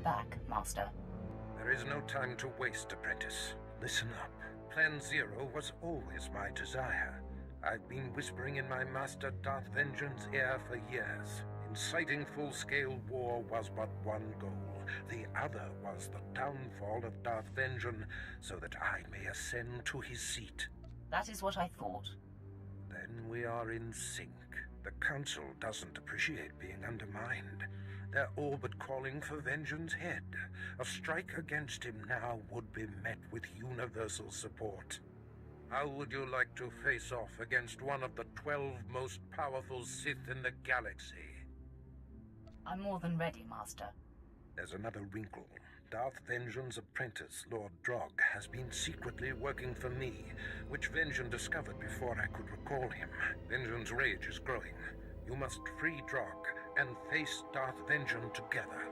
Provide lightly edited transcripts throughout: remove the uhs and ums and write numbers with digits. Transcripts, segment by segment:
back, Master. There is no time to waste, apprentice. Listen up. Plan Zero was always my desire. I've been whispering in my master Darth Vengeance's ear for years. Inciting full-scale war was but one goal. The other was the downfall of Darth Vengeance, so that I may ascend to his seat. That is what I thought. Then we are in sync. The Council doesn't appreciate being undermined. They're all but calling for Vengeance's head. A strike against him now would be met with universal support. How would you like to face off against one of the 12 most powerful Sith in the galaxy? I'm more than ready, Master. There's another wrinkle. Darth Vengeance's apprentice, Lord Drog, has been secretly working for me, which Vengeance discovered before I could recall him. Vengeance's rage is growing. You must free Drog and face Darth Vengeance together.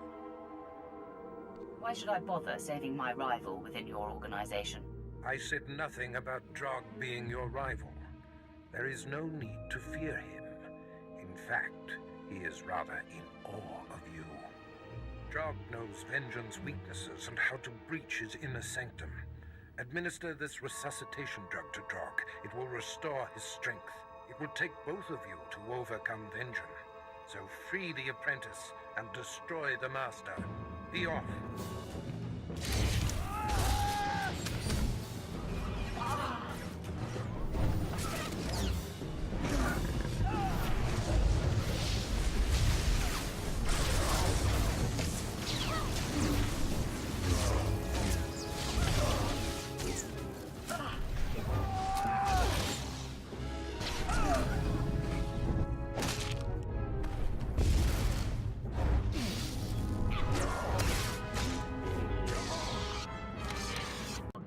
Why should I bother saving my rival within your organization? I said nothing about Drog being your rival. There is no need to fear him. In fact, he is rather in awe of you. Drog knows Vengeance's weaknesses and how to breach his inner sanctum. Administer this resuscitation drug to Drog. It will restore his strength. It will take both of you to overcome Vengeance. So free the apprentice and destroy the master. Be off.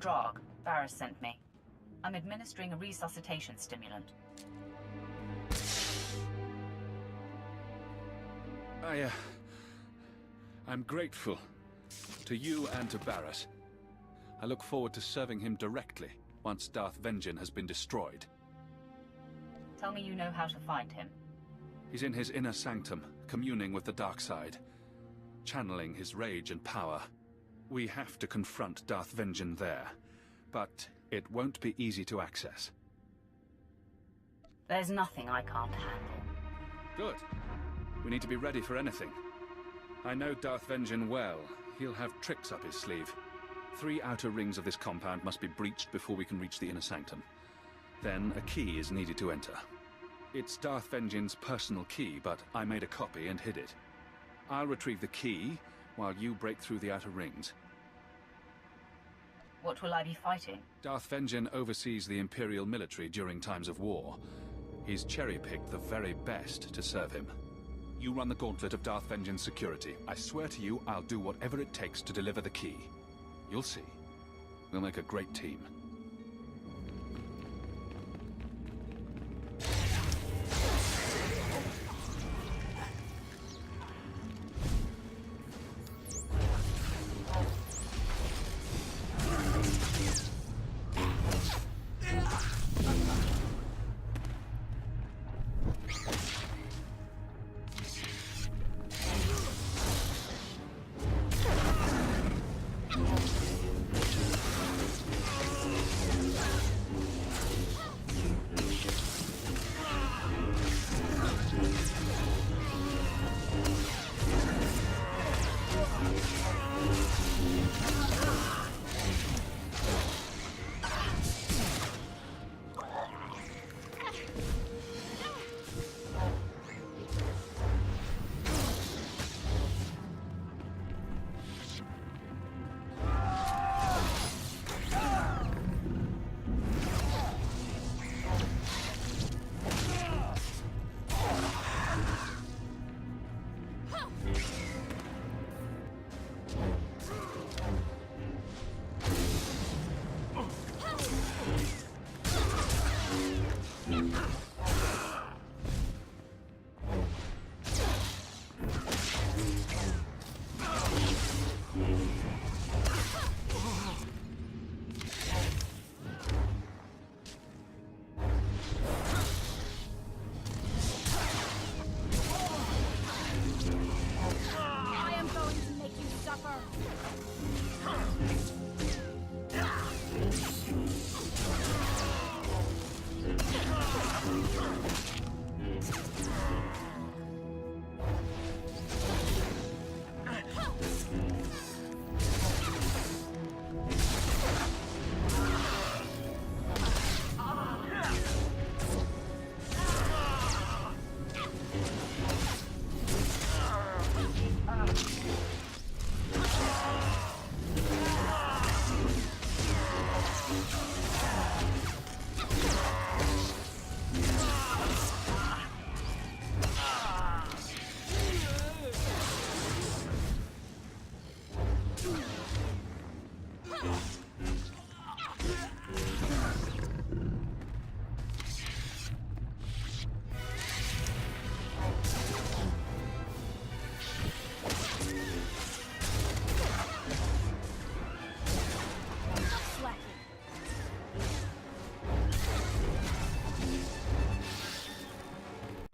Drog, Varys sent me. I'm administering a resuscitation stimulant. I'm grateful to you and to Barris. I look forward to serving him directly once Darth Vengeance has been destroyed. Tell me you know how to find him. He's in his inner sanctum, communing with the dark side, channeling his rage and power. We have to confront Darth Vengeance there, but it won't be easy to access. There's nothing I can't handle. Good. We need to be ready for anything. I know Darth Vengeance well. He'll have tricks up his sleeve. 3 outer rings of this compound must be breached before we can reach the inner sanctum. Then a key is needed to enter. It's Darth Vengeance's personal key, but I made a copy and hid it. I'll retrieve the key while you break through the outer rings. What will I be fighting? Darth Vengeance oversees the Imperial military during times of war. He's cherry-picked the very best to serve him. You run the gauntlet of Darth Vengeance security. I swear to you, I'll do whatever it takes to deliver the key. You'll see. We'll make a great team.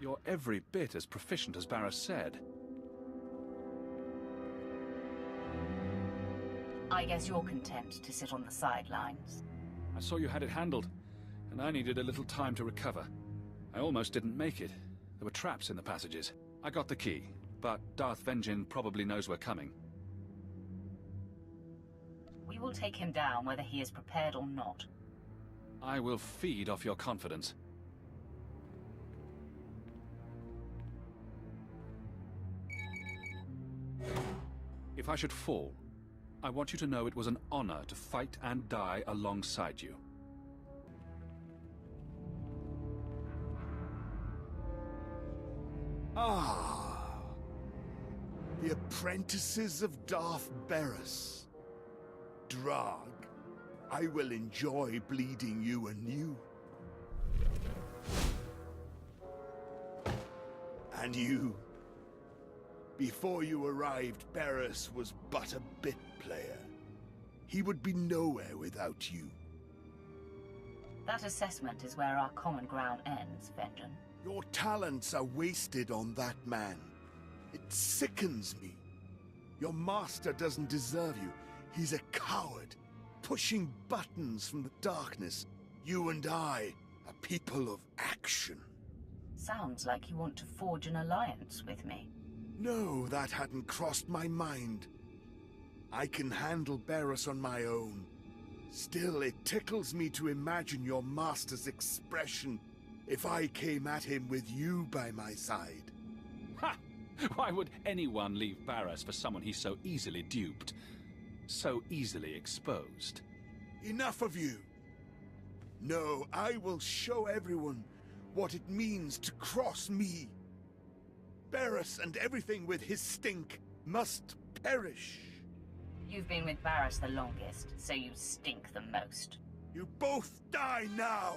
You're every bit as proficient as Barris said. I guess you're content to sit on the sidelines. I saw you had it handled, and I needed a little time to recover. I almost didn't make it. There were traps in the passages. I got the key, but Darth Vengeance probably knows we're coming. We will take him down whether he is prepared or not. I will feed off your confidence. If I should fall, I want you to know it was an honor to fight and die alongside you. Ah, the apprentices of Darth Barris. Drog, I will enjoy bleeding you anew. And you. Before you arrived, Barris was but a bit player. He would be nowhere without you. That assessment is where our common ground ends, Vengeance. Your talents are wasted on that man. It sickens me. Your master doesn't deserve you. He's a coward, pushing buttons from the darkness. You and I are people of action. Sounds like you want to forge an alliance with me. No, that hadn't crossed my mind. I can handle Barris on my own. Still, it tickles me to imagine your master's expression if I came at him with you by my side. Ha! Why would anyone leave Barris for someone he's so easily duped? So easily exposed? Enough of you! No, I will show everyone what it means to cross me. Barris and everything with his stink must perish. You've been with Barris the longest, so you stink the most. You both die now!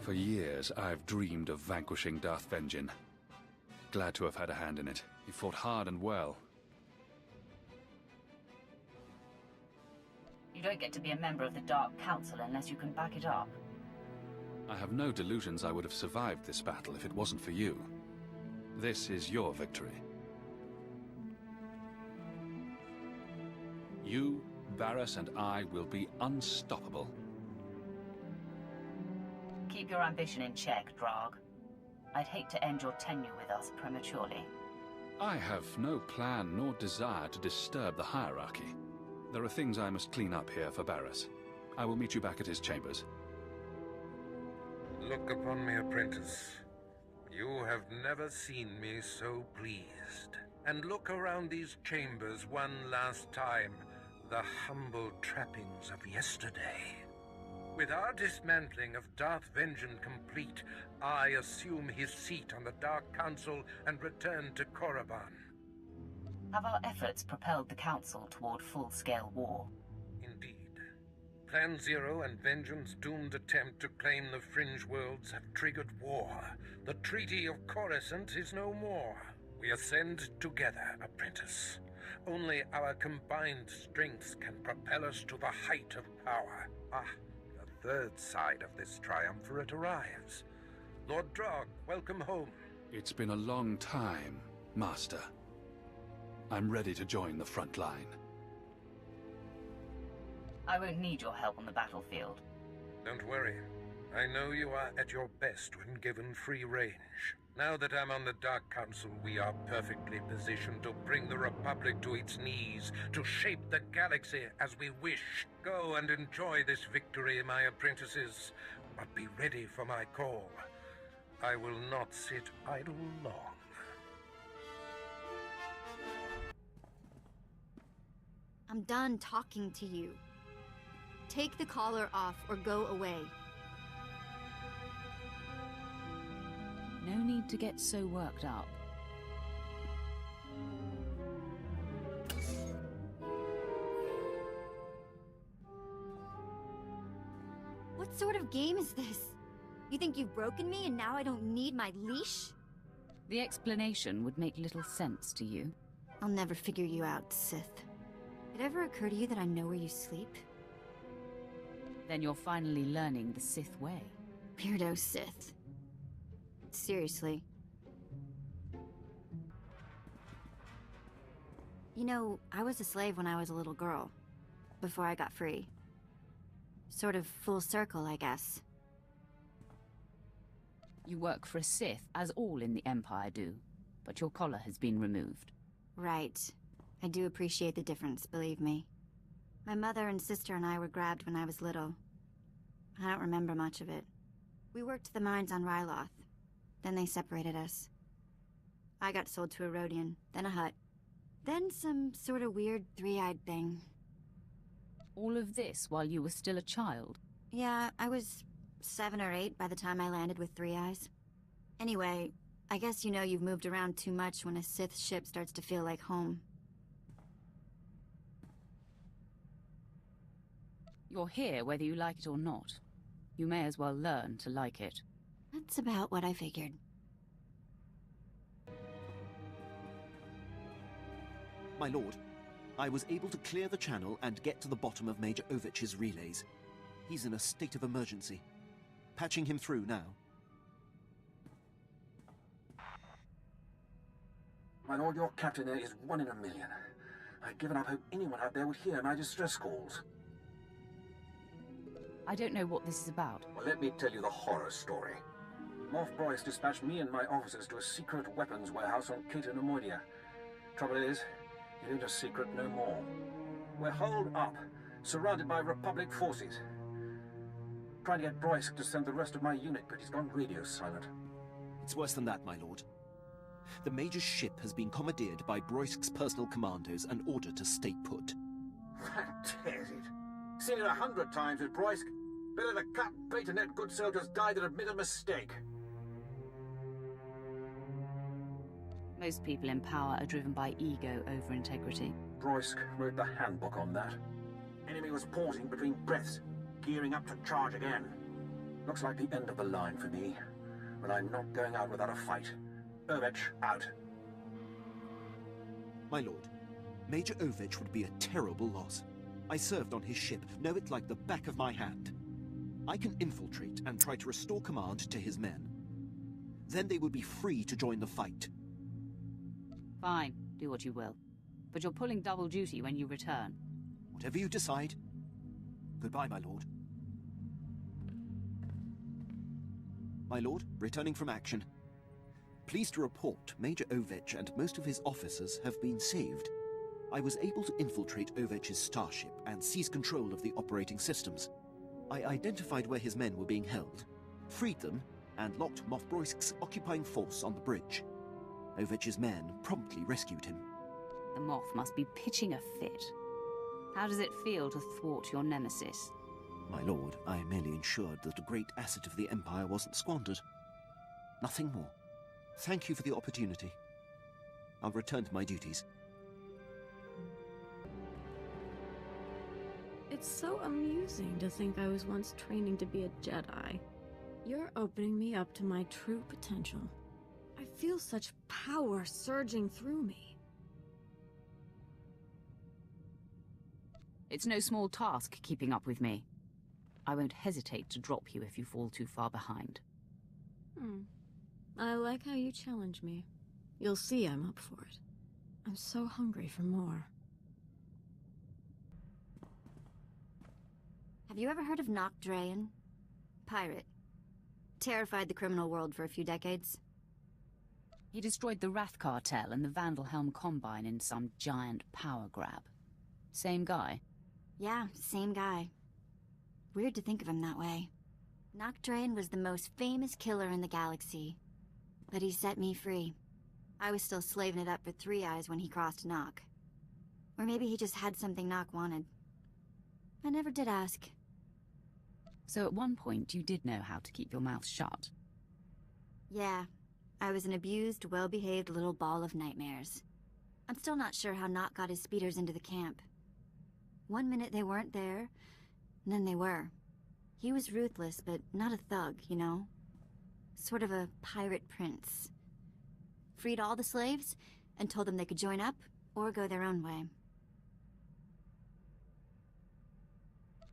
For years, I've dreamed of vanquishing Darth Vengeance. Glad to have had a hand in it. He fought hard and well. You don't get to be a member of the Dark Council unless you can back it up. I have no delusions I would have survived this battle if it wasn't for you. This is your victory. You, Barris, and I will be unstoppable. Keep your ambition in check, Drog. I'd hate to end your tenure with us prematurely. I have no plan nor desire to disturb the hierarchy. There are things I must clean up here for Barris. I will meet you back at his chambers. Look upon me, apprentice. You have never seen me so pleased. And look around these chambers one last time, the humble trappings of yesterday. With our dismantling of Darth Vengeance complete, I assume his seat on the Dark Council and return to Korriban. Have our efforts propelled the Council toward full-scale war? Indeed. Plan Zero and Vengeance's doomed attempt to claim the Fringe Worlds have triggered war. The Treaty of Coruscant is no more. We ascend together, apprentice. Only our combined strengths can propel us to the height of power. The third side of this triumvirate arrives. Lord Drog, welcome home. It's been a long time, Master. I'm ready to join the front line. I won't need your help on the battlefield. Don't worry. I know you are at your best when given free range. Now that I'm on the Dark Council, we are perfectly positioned to bring the Republic to its knees, to shape the galaxy as we wish. Go and enjoy this victory, my apprentices, but be ready for my call. I will not sit idle long. I'm done talking to you. Take the collar off or go away. No need to get so worked up. What sort of game is this? You think you've broken me and now I don't need my leash? The explanation would make little sense to you. I'll never figure you out, Sith. It ever occur to you that I know where you sleep? Then you're finally learning the Sith way. Weirdo Sith. Seriously. You know, I was a slave when I was a little girl, before I got free. Sort of full circle, I guess. You work for a Sith, as all in the Empire do, but your collar has been removed. Right. I do appreciate the difference, believe me. My mother and sister and I were grabbed when I was little. I don't remember much of it. We worked the mines on Ryloth. Then they separated us. I got sold to a Rhodian, then a Hutt. Then some sort of weird three-eyed thing. All of this while you were still a child? Yeah, I was 7 or 8 by the time I landed with 3 eyes. Anyway, I guess you know you've moved around too much when a Sith ship starts to feel like home. You're here whether you like it or not. You may as well learn to like it. That's about what I figured. My lord, I was able to clear the channel and get to the bottom of Major Ovich's relays. He's in a state of emergency. Patching him through now. My lord, your captain there is 1 in a million. I'd given up hope anyone out there would hear my distress calls. I don't know what this is about. Well, let me tell you the horror story. Moff Bryce dispatched me and my officers to a secret weapons warehouse on Cato Nemoidia. Trouble is, it ain't a secret no more. We're holed up, surrounded by Republic forces. Trying to get Bryce to send the rest of my unit, but he's gone radio silent. It's worse than that, my lord. The Major's ship has been commandeered by Broisk's personal commandos and ordered to stay put. That tears it. Seen it 100 times with Bryce. Better to cut bait and let good soldiers die than admit a mistake. Most people in power are driven by ego over integrity. Bryce wrote the handbook on that. Enemy was pausing between breaths, gearing up to charge again. Looks like the end of the line for me, but I'm not going out without a fight. Ovich, out. My lord, Major Ovich would be a terrible loss. I served on his ship, know it like the back of my hand. I can infiltrate and try to restore command to his men. Then they would be free to join the fight. Fine, do what you will. But you're pulling double duty when you return. Whatever you decide. Goodbye, my lord. My lord, returning from action. Pleased to report Major Ovich and most of his officers have been saved. I was able to infiltrate Ovich's starship and seize control of the operating systems. I identified where his men were being held, freed them, and locked Moff Broisk's occupying force on the bridge. Ovich's men promptly rescued him. The Moff must be pitching a fit. How does it feel to thwart your nemesis? My lord, I merely ensured that a great asset of the Empire wasn't squandered. Nothing more. Thank you for the opportunity. I'll return to my duties. It's so amusing to think I was once training to be a Jedi. You're opening me up to my true potential. I feel such power surging through me. It's no small task keeping up with me. I won't hesitate to drop you if you fall too far behind. I like how you challenge me. You'll see I'm up for it. I'm so hungry for more. Have you ever heard of Nock Drayen? Pirate. Terrified the criminal world for a few decades. He destroyed the Wrath Cartel and the Vandalhelm Combine in some giant power grab. Same guy? Yeah, same guy. Weird to think of him that way. Nock Drayen was the most famous killer in the galaxy. But he set me free. I was still slaving it up for Three Eyes when he crossed Nock. Or maybe he just had something Nock wanted. I never did ask. So at one point you did know how to keep your mouth shut? Yeah. I was an abused, well-behaved little ball of nightmares. I'm still not sure how Nock got his speeders into the camp. One minute they weren't there, and then they were. He was ruthless, but not a thug, you know? Sort of a pirate prince. Freed all the slaves, and told them they could join up, or go their own way.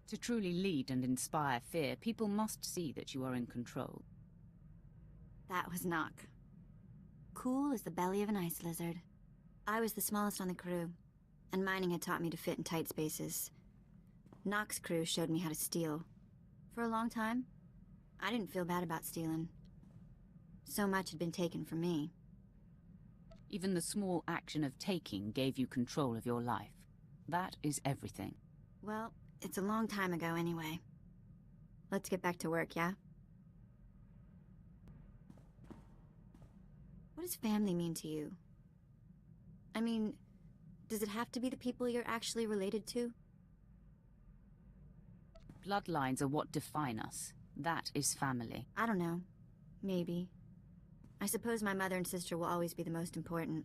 To truly lead and inspire fear, people must see that you are in control. That was Nock. Cool as the belly of an ice lizard. I was the smallest on the crew, and mining had taught me to fit in tight spaces. Nock's crew showed me how to steal. For a long time, I didn't feel bad about stealing. So much had been taken from me. Even the small action of taking gave you control of your life. That is everything. Well, it's a long time ago anyway. Let's get back to work, yeah? What does family mean to you? I mean, does it have to be the people you're actually related to? Bloodlines are what define us. That is family. I don't know. Maybe. I suppose my mother and sister will always be the most important.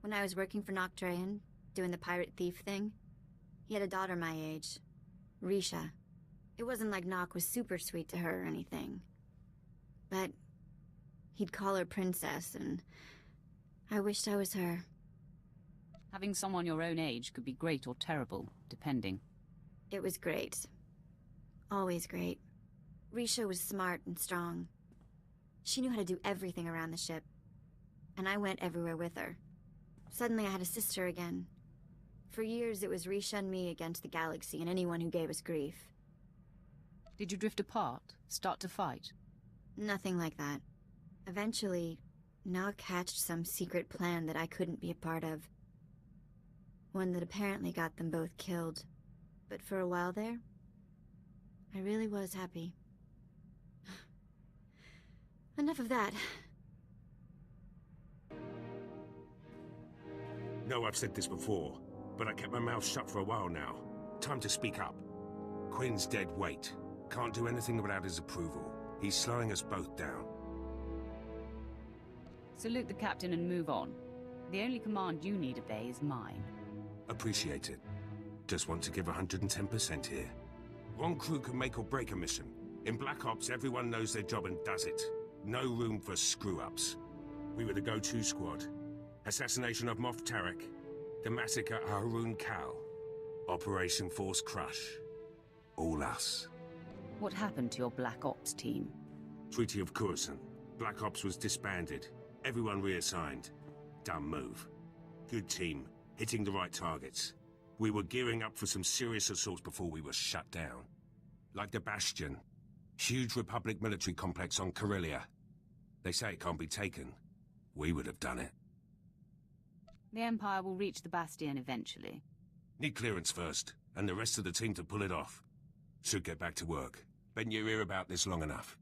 When I was working for Nock Drayen, doing the pirate thief thing, he had a daughter my age, Risha. It wasn't like Nock was super sweet to her or anything. But he'd call her princess, and I wished I was her. Having someone your own age could be great or terrible, depending. It was great. Always great. Risha was smart and strong. She knew how to do everything around the ship. And I went everywhere with her. Suddenly I had a sister again. For years it was Risha and me against the galaxy and anyone who gave us grief. Did you drift apart? Start to fight? Nothing like that. Eventually, Nock hatched some secret plan that I couldn't be a part of. One that apparently got them both killed. But for a while there, I really was happy. Enough of that. No, I've said this before, but I kept my mouth shut for a while now. Time to speak up. Quinn's dead weight. Can't do anything without his approval. He's slowing us both down. Salute the captain and move on. The only command you need obey is mine. Appreciate it. Just want to give 110% here. One crew can make or break a mission. In Black Ops, everyone knows their job and does it. No room for screw-ups. We were the go-to squad. Assassination of Moff Tarek. The massacre at Haroon Kal. Operation Force Crush. All us. What happened to your Black Ops team? Treaty of Coruscant. Black Ops was disbanded. Everyone reassigned. Dumb move. Good team. Hitting the right targets. We were gearing up for some serious assaults before we were shut down. Like the Bastion. Huge Republic military complex on Corellia. They say it can't be taken. We would have done it. The Empire will reach the Bastion eventually. Need clearance first, and the rest of the team to pull it off. Should get back to work. Been your ear about this long enough.